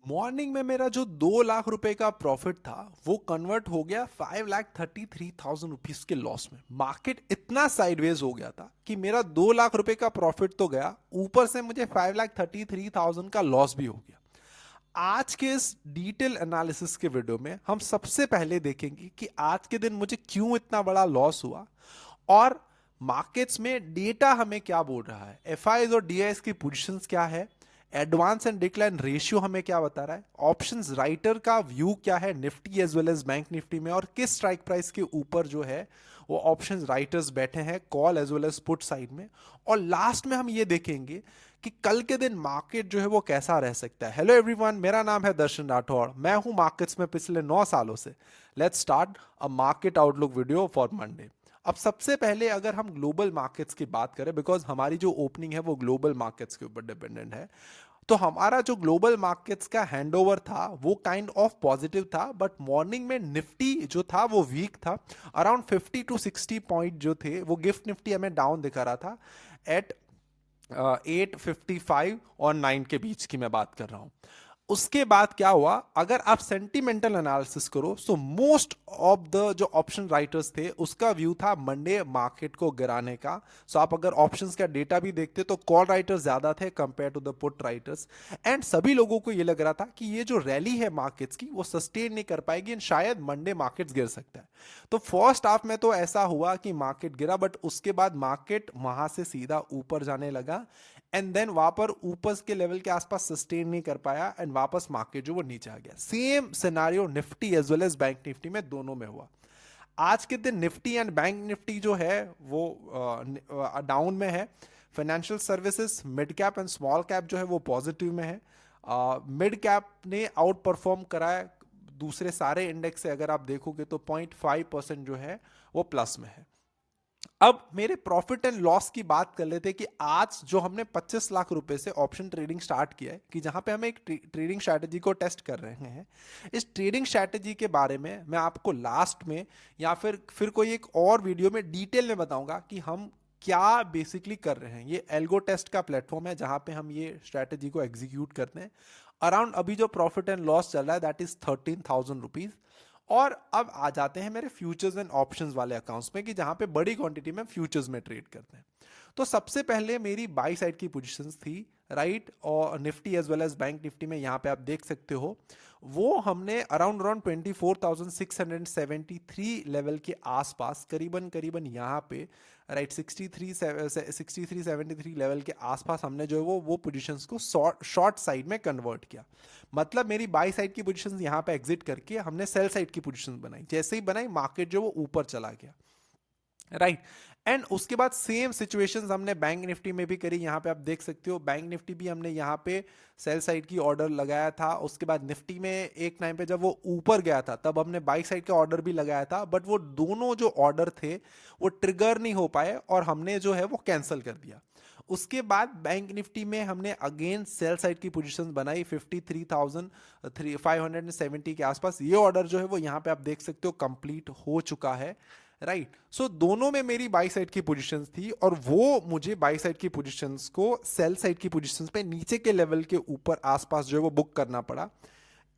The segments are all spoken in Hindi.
मॉर्निंग में मेरा जो 2 लाख रुपए का प्रॉफिट था वो कन्वर्ट हो गया 5,33,000 रुपीज के लॉस में। मार्केट इतना साइडवेज हो गया था कि मेरा 2 लाख रुपए का प्रॉफिट तो गया, ऊपर से मुझे 5,33,000 का लॉस भी हो गया। आज के इस डिटेल एनालिसिस के वीडियो में हम सबसे पहले देखेंगे कि आज के दिन मुझे क्यों इतना बड़ा लॉस हुआ और मार्केट्स में डेटा हमें क्या बोल रहा है, एफआईज और डीआईएस की पोजीशंस क्या है, एडवांस एंड डिक्लाइन रेशियो हमें क्या बता रहा है, ऑप्शंस राइटर का व्यू क्या है Nifty as well as bank Nifty में, और किस स्ट्राइक प्राइस के ऊपर जो है वो ऑप्शंस राइटर्स बैठे हैं call as well as put side में। और लास्ट में हम ये देखेंगे कि कल के दिन मार्केट जो है वो कैसा रह सकता है। हेलो एवरीवन, मेरा नाम है दर्शन राठौड़, मैं हूं मार्केट्स में पिछले 9 सालों से। Let's start a market outlook video for Monday. अब सबसे पहले अगर हम ग्लोबल मार्केट्स की बात करें, बिकॉज हमारी जो ओपनिंग है वो ग्लोबल मार्केट्स के ऊपर डिपेंडेंट है, तो हमारा जो ग्लोबल मार्केट्स का हैंडओवर था वो काइंड ऑफ पॉजिटिव था, बट मॉर्निंग में निफ्टी जो था वो वीक था। अराउंड 50 to 60 पॉइंट जो थे वो गिफ्ट निफ्टी हमें डाउन दिखा रहा था एट 855 और 9 के बीच की मैं बात कर रहा हूं। उसके बाद क्या हुआ, अगर आप सेंटिमेंटल एनालिसिस करो तो मोस्ट ऑफ द जो ऑप्शन राइटर्स थे उसका व्यू था मंडे मार्केट को गिराने का। सो आप अगर ऑप्शंस का डेटा भी देखते तो कॉल राइटर्स ज्यादा थे compare to the put writers, and सभी लोगों को ये लग रहा था कि ये जो रैली है मार्केट्स की वो सस्टेन नहीं कर पाएगी एंड शायद मंडे मार्केट्स गिर सकता है। तो फर्स्ट हाफ में तो ऐसा हुआ कि मार्केट गिरा, बट उसके बाद मार्केट वहां से सीधा ऊपर जाने लगा एंड देन वहां पर ऊपर के लेवल के आसपास सस्टेन नहीं कर पाया एंड वापस मार्केट जो वो नीचे आ गया। Same scenario Nifty as well as bank Nifty में दोनों में हुआ। आज के दिन निफ्टी एंड बैंक निफ्टी जो है वो डाउन में है। Financial services, mid cap and small cap जो है वो पॉजिटिव में है। मिड कैप ने आउट परफॉर्म करा है दूसरे सारे इंडेक्स से, अगर आप देखोगे तो 0.5% जो है वो प्लस में है। अब मेरे प्रॉफिट एंड लॉस की बात कर लेते हैं कि आज जो हमने 25 लाख रुपए से ऑप्शन ट्रेडिंग स्टार्ट किया है, कि जहां पे हम एक ट्रेडिंग स्ट्रैटेजी को टेस्ट कर रहे हैं, इस ट्रेडिंग स्ट्रैटेजी के बारे में मैं आपको लास्ट में या फिर कोई एक और वीडियो में डिटेल में बताऊंगा कि हम क्या बेसिकली कर रहे हैं। ये एल्गो टेस्ट का प्लेटफॉर्म है जहां पे हम ये स्ट्रैटेजी को एग्जीक्यूट करते हैं। अराउंड अभी जो प्रॉफिट एंड लॉस चल रहा है दैट इज 13,000 रुपीज। और अब आ जाते हैं मेरे फ्यूचर्स एंड ऑप्शंस वाले अकाउंट्स में, कि जहां पे बड़ी क्वांटिटी में फ्यूचर्स में ट्रेड करते हैं। तो सबसे पहले मेरी बाई साइड की पोजीशंस थी राइट, और Nifty as well as bank Nifty में यहाँ पे आप देख सकते हो वो हमने अराउंड अराउंड 24,673 लेवल के आसपास करीबन करीबन यहाँ पे राइट 6373 लेवल के आसपास हमने जो है वो पोजीशंस को शॉर्ट साइड में कन्वर्ट किया। मतलब मेरी बाई साइड की पोजीशंस यहाँ पे एग्जिट करके हमने सेल साइड की पोजीशंस बनाई। जैसे ही बनाई मार्केट जो वो ऊपर चला गया राइट। एंड उसके बाद सेम सिचुएशंस हमने बैंक निफ्टी में भी करी। यहाँ पे आप देख सकते हो बैंक निफ्टी भी हमने यहाँ पे सेल साइड की ऑर्डर लगाया था। उसके बाद निफ्टी में एक टाइम पे जब वो ऊपर गया था तब हमने बाई साइड का ऑर्डर भी लगाया था, बट वो दोनों जो ऑर्डर थे वो ट्रिगर नहीं हो पाए और हमने जो है वो कैंसिल कर दिया। उसके बाद बैंक निफ्टी में हमने अगेन सेल साइड की पोजीशंस बनाई 53,570 के आसपास। ये ऑर्डर जो है वो यहाँ पे आप देख सकते हो कंप्लीट हो चुका है राइट। सो दोनों में मेरी बाई साइड की पोजीशंस थी और वो मुझे बाई साइड की पोजीशंस को सेल साइड की पोजीशंस पे नीचे के लेवल के ऊपर आसपास जो है वो बुक करना पड़ा।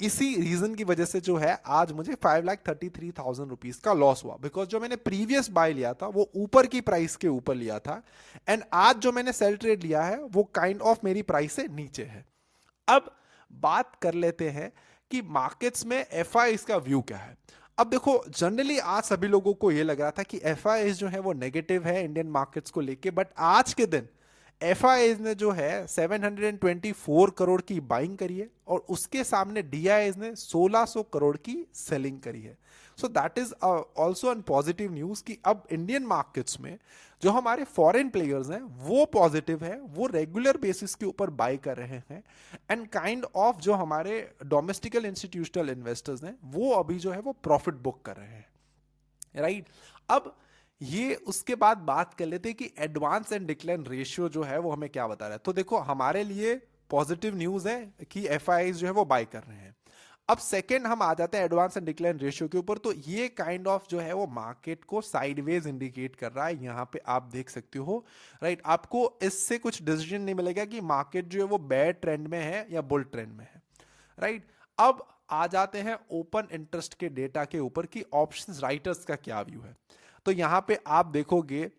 इसी रीजन की वजह से जो है आज मुझे 5,33,000 रुपीज का लॉस हुआ, बिकॉज जो मैंने प्रीवियस बाय लिया था वो ऊपर की प्राइस के ऊपर लिया था एंड आज जो मैंने सेल ट्रेड लिया है वो काइंड ऑफ मेरी प्राइस से नीचे है। अब बात कर लेते हैं कि मार्केट्स में एफआई का व्यू क्या है। अब देखो जनरली आज सभी लोगों को यह लग रहा था कि एफआई जो है वो नेगेटिव है इंडियन मार्केट्स को लेके, बट आज के दिन एफआई ने जो है 724 करोड़ की बाइंग करी है और उसके सामने डीआई ने 1600 करोड़ की सेलिंग करी है। So that is also an positive news कि अब इंडियन मार्केट्स में जो हमारे फॉरेन प्लेयर्स हैं वो पॉजिटिव है, वो रेगुलर बेसिस के ऊपर बाय कर रहे हैं एंड काइंड ऑफ जो हमारे डोमेस्टिकल इंस्टीट्यूशनल इन्वेस्टर्स हैं वो अभी जो है वो प्रॉफिट बुक कर रहे हैं राइट। अब ये उसके बाद बात कर लेते हैं कि एडवांस एंड डिक्लाइन रेशियो जो है वो हमें क्या बता रहा है। तो देखो हमारे लिए पॉजिटिव न्यूज है कि एफआईआई जो है वो बाय कर रहे हैं। अब सेकंड हम आ जाते हैं एडवांस एंड डिक्लाइन रेशियो के ऊपर। तो ये काइंड ऑफ जो है वो मार्केट को साइडवेज इंडिकेट कर रहा है, यहाँ पे आप देख सकते हो राइट। आपको इससे कुछ डिसीजन नहीं मिलेगा कि मार्केट जो है वो बैड ट्रेंड में है या बुल ट्रेंड में है राइट। अब आ जाते हैं ओपन इंटरेस्ट के डेटा के ऊपर कि ऑप्शंस राइटर्स का क्या व्यू है। तो यहां पे आप देखोगे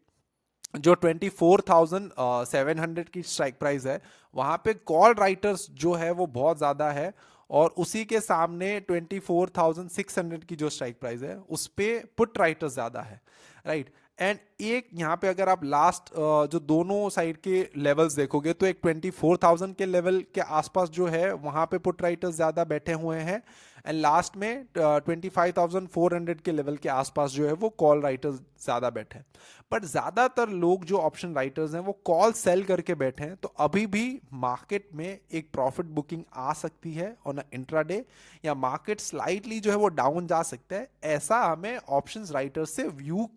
जो 24,700 की स्ट्राइक प्राइस है, वहां पे कॉल राइटर्स जो है वो बहुत ज्यादा है, और उसी के सामने 24,600 की जो स्ट्राइक प्राइस है उस पे पुट राइटर्स ज्यादा है, राइट। एंड एक यहाँ पे अगर आप लास्ट जो दोनों साइड के लेवल्स देखोगे तो एक 24,000 के लेवल के आसपास जो है वहां पे पुट राइटर्स ज्यादा बैठे हुए हैं, एंड लास्ट में 25,400 के लेवल के आसपास जो है वो कॉल राइटर्स ज्यादा बैठे हैं। बट ज्यादातर लोग जो ऑप्शन राइटर्स हैं वो कॉल सेल करके बैठे हैं, तो अभी भी मार्केट में एक प्रॉफिट बुकिंग आ सकती है ऑन इंट्राडे, या मार्केट स्लाइटली जो है वो डाउन जा सकता है, ऐसा हमें ऑप्शंस राइटर्स से व्यू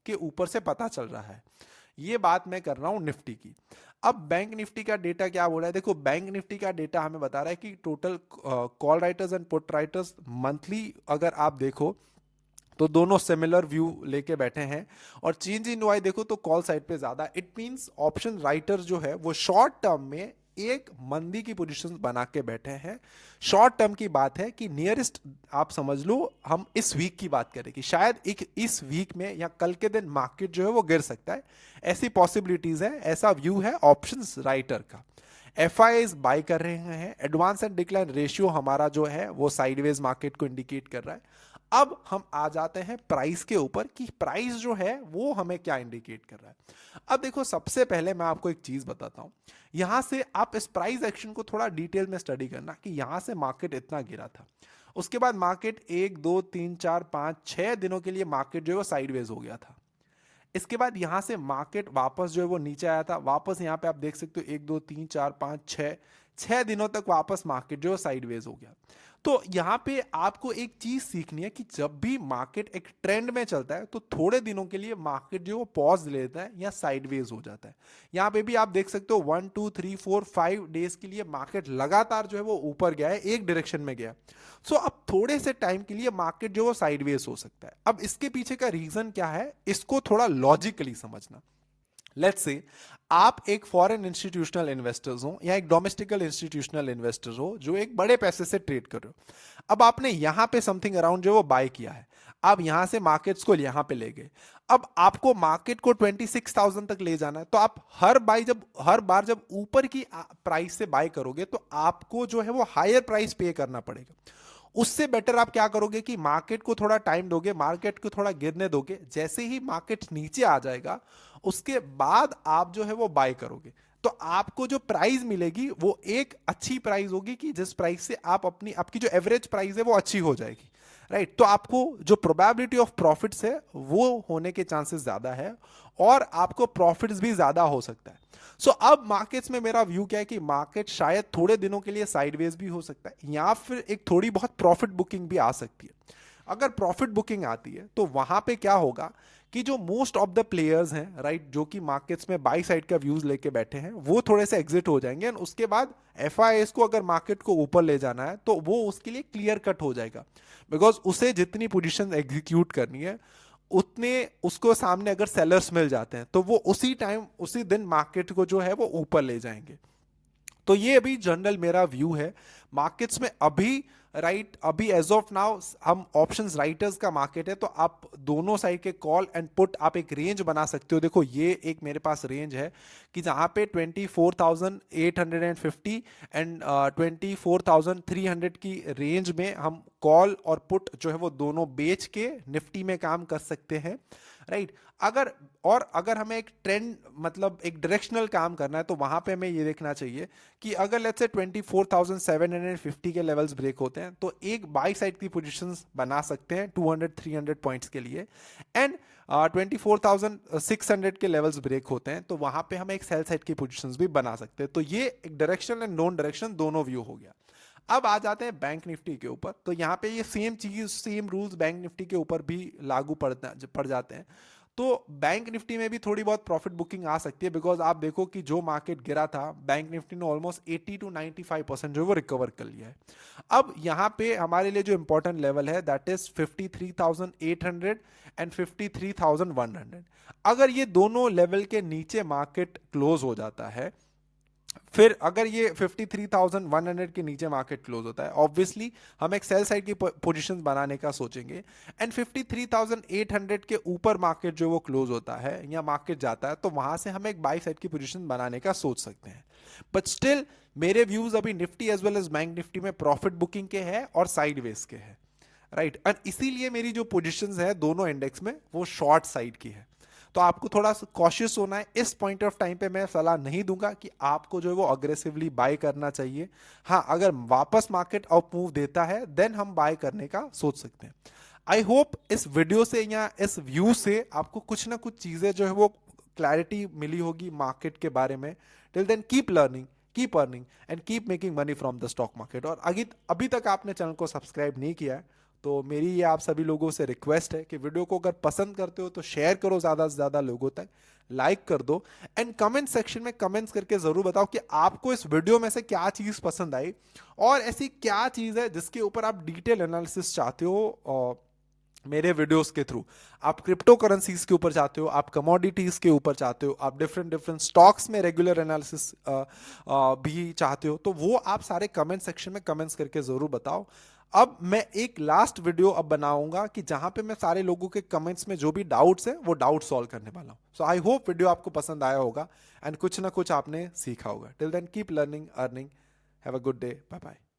के ऊपर से पता चल रहा है। ये बात मैं कर रहा हूं निफ्टी की। अब बैंक निफ्टी का डेटा क्या बोल रहा है, देखो बैंक निफ्टी का डेटा हमें बता रहा है कि total call writers and put writers monthly अगर आप देखो तो दोनों सिमिलर व्यू लेके बैठे हैं, और चेंज इन वाई देखो तो कॉल साइड पे ज्यादा। इट मींस ऑप्शन राइटर जो है वो शॉर्ट टर्म में एक मंदी की पोजीशन बना के बैठे हैं। शॉर्ट टर्म की बात है कि नियरेस्ट आप समझ लो, हम इस वीक की बात करें कि शायद एक इस वीक में या कल के दिन मार्केट जो है वो गिर सकता है, ऐसी पॉसिबिलिटीज है, ऐसा व्यू है ऑप्शंस राइटर का। एफआईआईज बाय कर रहे हैं, एडवांस एंड डिक्लाइन रेशियो हमारा जो है वो साइडवेज मार्केट को इंडिकेट कर रहा है। अब हम आ जाते हैं प्राइस के ऊपर कि प्राइस जो है वो हमें क्या इंडिकेट कर रहा है। अब देखो सबसे पहले मैं आपको एक चीज बताता हूं, यहां से आप इस प्राइस एक्शन को थोड़ा डिटेल में स्टडी करना कि यहां से मार्केट इतना गिरा था, उसके बाद मार्केट 1 2 3 4 5 6 दिनों के लिए मार्केट जो है वो साइडवेज हो गया था। इसके बाद यहां से मार्केट वापस जो है वो नीचे आया था, वापस यहां पे आप देख सकते हो 1 2 3 4 5 6 दिनों तक वापस मार्केट जो है साइडवेज हो गया। तो यहां पे आपको एक चीज सीखनी है कि जब भी मार्केट एक ट्रेंड में चलता है तो थोड़े दिनों के लिए मार्केट जो है वो पॉज लेता है या साइडवेज हो जाता है। यहां पे भी आप देख सकते हो 1 2 3 4 5 डेज के लिए मार्केट लगातार जो है वो ऊपर गया है, एक डायरेक्शन में गया। सो अब थोड़े से टाइम के लिए मार्केट जो वो साइडवेज हो सकता है। अब इसके पीछे का रीजन क्या है, इसको थोड़ा लॉजिकली समझना। लेट्स से आप एक फॉरेन इंस्टीट्यूशनल इन्वेस्टर्स हो या एक डोमेस्टिकल इंस्टीट्यूशनल इन्वेस्टर्स हो जो एक बड़े पैसे से ट्रेड कर रहे हो। अब आपने यहां पे समथिंग अराउंड जो वो बाय किया है, आप यहां से मार्केट्स को यहां पे ले गए। अब आपको मार्केट को 26,000 तक ले जाना है, तो आप हर बार जब ऊपर की प्राइस से बाय करोगे तो आपको जो है वो हायर प्राइस पे करना पड़ेगा। उससे बेटर आप क्या करोगे कि मार्केट को थोड़ा टाइम दोगे, मार्केट को थोड़ा गिरने दोगे, जैसे ही मार्केट नीचे आ जाएगा उसके बाद आप जो है वो बाय करोगे, तो आपको जो प्राइस मिलेगी वो एक अच्छी प्राइस होगी कि जिस प्राइस से आप आपकी जो एवरेज प्राइस है वो अच्छी हो जाएगी, राइट। तो आपको जो प्रोबेबिलिटी ऑफ प्रॉफिट्स है वो होने के चांसेस ज्यादा है, और आपको प्रॉफिट्स भी ज्यादा हो सकता है। सो अब मार्केट्स में मेरा व्यू क्या है कि मार्केट शायद थोड़े दिनों के लिए साइडवेज भी हो सकता है, या फिर एक थोड़ी बहुत प्रॉफिट बुकिंग भी आ सकती है। अगर प्रॉफिट बुकिंग आती है तो वहां पे क्या होगा कि जो मोस्ट ऑफ द प्लेयर्स हैं, राइट, जो कि मार्केट्स में बाई साइड का व्यूज लेके बैठे हैं, वो थोड़े से एग्जिट हो जाएंगे, और उसके बाद एफआईएस को अगर मार्केट को ऊपर ले जाना है तो वो उसके लिए क्लियर कट हो जाएगा, बिकॉज उसे जितनी पोजीशन एग्जीक्यूट करनी है उतने उसको सामने अगर सेलर्स मिल जाते हैं तो वो उसी टाइम उसी दिन मार्केट को जो है वो ऊपर ले जाएंगे। तो ये अभी जनरल मेरा व्यू है मार्केट्स में अभी, राइट। अभी एज ऑफ नाउ हम ऑप्शंस राइटर्स का मार्केट है, तो आप दोनों साइड के कॉल एंड पुट आप एक रेंज बना सकते हो। देखो ये एक मेरे पास रेंज है कि जहां पे 24,850 एंड 24,300 की रेंज में हम कॉल और पुट जो है वो दोनों बेच के निफ्टी में काम कर सकते हैं, राइट। अगर हमें एक ट्रेंड मतलब एक डायरेक्शनल काम करना है तो वहां पे हमें ये देखना चाहिए कि अगर लेट्स से 24,750 के लेवल्स ब्रेक होते हैं तो एक बाई साइड की पोजीशंस बना सकते हैं 200-300 पॉइंट्स के लिए, एंड 24,600 के लेवल्स ब्रेक होते हैं तो वहां पे हम एक सेल साइड की पोजीशंस भी बना सकते हैं। तो ये एक डायरेक्शन एंड नॉन डायरेक्शन दोनों व्यू हो गया। अब आ जाते हैं बैंक निफ्टी के ऊपर, तो यहाँ पे ये सेम चीज सेम रूल्स बैंक निफ्टी के ऊपर भी लागू पड़ जाते हैं। तो बैंक निफ्टी में भी थोड़ी बहुत प्रॉफिट बुकिंग आ सकती है, बिकॉज आप देखो कि जो मार्केट गिरा था बैंक निफ्टी ने ऑलमोस्ट 80 to 95% जो वो रिकवर कर लिया है। अब यहाँ पे हमारे लिए जो इंपॉर्टेंट लेवल है दैट इज 53,800 एंड 53,100। अगर ये दोनों लेवल के नीचे मार्केट क्लोज हो जाता है फिर अगर ये 53,100 के नीचे मार्केट क्लोज होता है, ऑब्वियसली हम एक सेल साइड की पोजीशन बनाने का सोचेंगे। एंड 53,800 के ऊपर मार्केट जो वो क्लोज होता है या मार्केट जाता है, तो वहां से हम एक बाई साइड की पोजीशन बनाने का सोच सकते हैं। बट स्टिल मेरे व्यूज अभी Nifty as well as bank Nifty में प्रॉफिट बुकिंग के हैं और साइडवेज के हैं, राइट। और इसीलिए मेरी जो पोजीशंस है दोनों इंडेक्स में वो शॉर्ट साइड की है। तो आपको थोड़ा सा कॉशियस होना है इस पॉइंट ऑफ टाइम पे। मैं सलाह नहीं दूंगा कि आपको जो है वो अग्रेसिवली बाय करना चाहिए। हाँ, अगर वापस मार्केट अप मूव देता है देन हम बाय करने का सोच सकते हैं। आई होप इस वीडियो से या इस व्यू से आपको कुछ ना कुछ चीजें जो है वो क्लैरिटी मिली होगी मार्केट के बारे में। Till then keep learning, keep earning and keep making money from the stock market. और अभी तक आपने चैनल को सब्सक्राइब नहीं किया है तो मेरी ये आप सभी लोगों से रिक्वेस्ट है कि वीडियो को अगर पसंद करते हो तो शेयर करो ज़्यादा से ज़्यादा लोगों तक, लाइक कर दो एंड कमेंट सेक्शन में कमेंट्स करके ज़रूर बताओ कि आपको इस वीडियो में से क्या चीज़ पसंद आई और ऐसी क्या चीज़ है जिसके ऊपर आप डिटेल एनालिसिस चाहते हो मेरे वीडियोस के थ्रू। आप क्रिप्टो करेंसीज के ऊपर चाहते हो, आप कमोडिटीज के ऊपर चाहते हो, आप डिफरेंट डिफरेंट स्टॉक्स में रेगुलर एनालिसिस भी चाहते हो, तो वो आप सारे कमेंट सेक्शन में कमेंट्स करके जरूर बताओ। अब मैं एक लास्ट वीडियो अब बनाऊंगा कि जहां पे मैं सारे लोगों के कमेंट्स में जो भी डाउट्स है वो डाउट सॉल्व करने वाला हूं। सो आई होप वीडियो आपको पसंद आया होगा एंड कुछ ना कुछ आपने सीखा होगा। Till then keep learning, earning. Have a good day, bye bye.